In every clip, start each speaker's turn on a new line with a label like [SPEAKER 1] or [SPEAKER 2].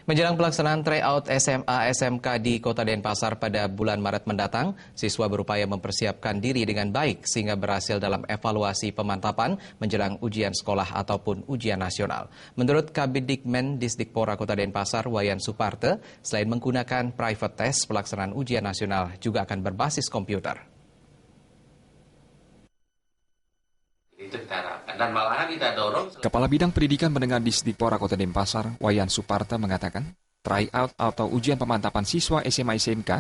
[SPEAKER 1] Menjelang pelaksanaan tryout SMA SMK di Kota Denpasar pada bulan Maret mendatang, siswa berupaya mempersiapkan diri dengan baik sehingga berhasil dalam evaluasi pemantapan menjelang ujian sekolah ataupun ujian nasional. Menurut Kabidikmen Disdikpora Kota Denpasar, Wayan Suparte, selain menggunakan private test, pelaksanaan ujian nasional juga akan berbasis komputer.
[SPEAKER 2] Itu kita harapkan dan malahan kita dorong.
[SPEAKER 3] Kepala Bidang Pendidikan Menengah Disdikpora Kota Denpasar, Wayan Suparte mengatakan, tryout atau ujian pemantapan siswa SMA SMK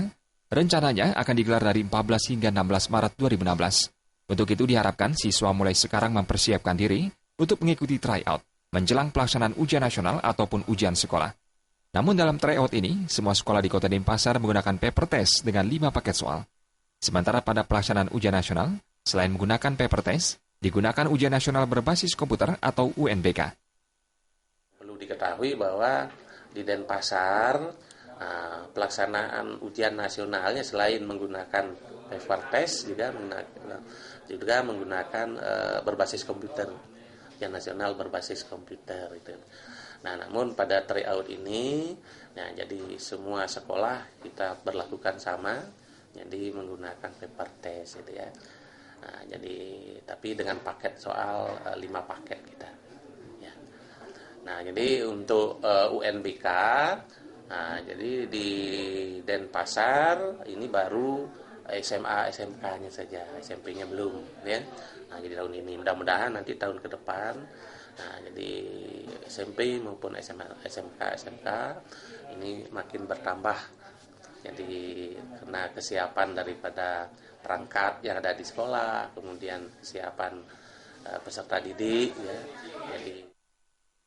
[SPEAKER 3] rencananya akan digelar dari 14 hingga 16 Maret 2016. Untuk itu diharapkan siswa mulai sekarang mempersiapkan diri untuk mengikuti tryout menjelang pelaksanaan ujian nasional ataupun ujian sekolah. Namun dalam tryout ini, semua sekolah di Kota Denpasar menggunakan paper test dengan 5 paket soal. Sementara pada pelaksanaan ujian nasional, selain menggunakan paper test, digunakan ujian nasional berbasis komputer atau UNBK.
[SPEAKER 2] Perlu diketahui bahwa di Denpasar pelaksanaan ujian nasionalnya selain menggunakan paper test juga menggunakan berbasis komputer. Ujian nasional berbasis komputer itu. Nah, namun pada tryout ini, jadi semua sekolah kita berlakukan sama, jadi menggunakan paper test itu ya. Nah, tapi dengan paket soal 5 paket kita. Ya. Nah, jadi untuk UNBK, jadi di Denpasar ini baru SMA SMK-nya saja, SMP-nya belum, ya. Nah, jadi tahun ini mudah-mudahan nanti tahun ke depan, jadi SMP maupun SMA SMK ini makin bertambah. Jadi karena kesiapan daripada perangkat yang ada di sekolah, kemudian kesiapan peserta didik. Ya.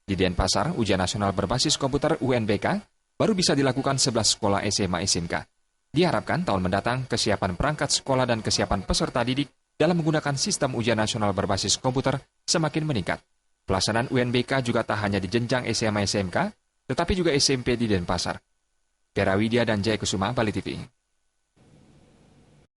[SPEAKER 3] Di Denpasar, ujian nasional berbasis komputer UNBK baru bisa dilakukan 11 sekolah SMA SMK. Diharapkan tahun mendatang kesiapan perangkat sekolah dan kesiapan peserta didik dalam menggunakan sistem ujian nasional berbasis komputer semakin meningkat. Pelaksanaan UNBK juga tak hanya di jenjang SMA SMK, tetapi juga SMP di Denpasar. Tera Widya dan Jaya Kusuma, Bali TV.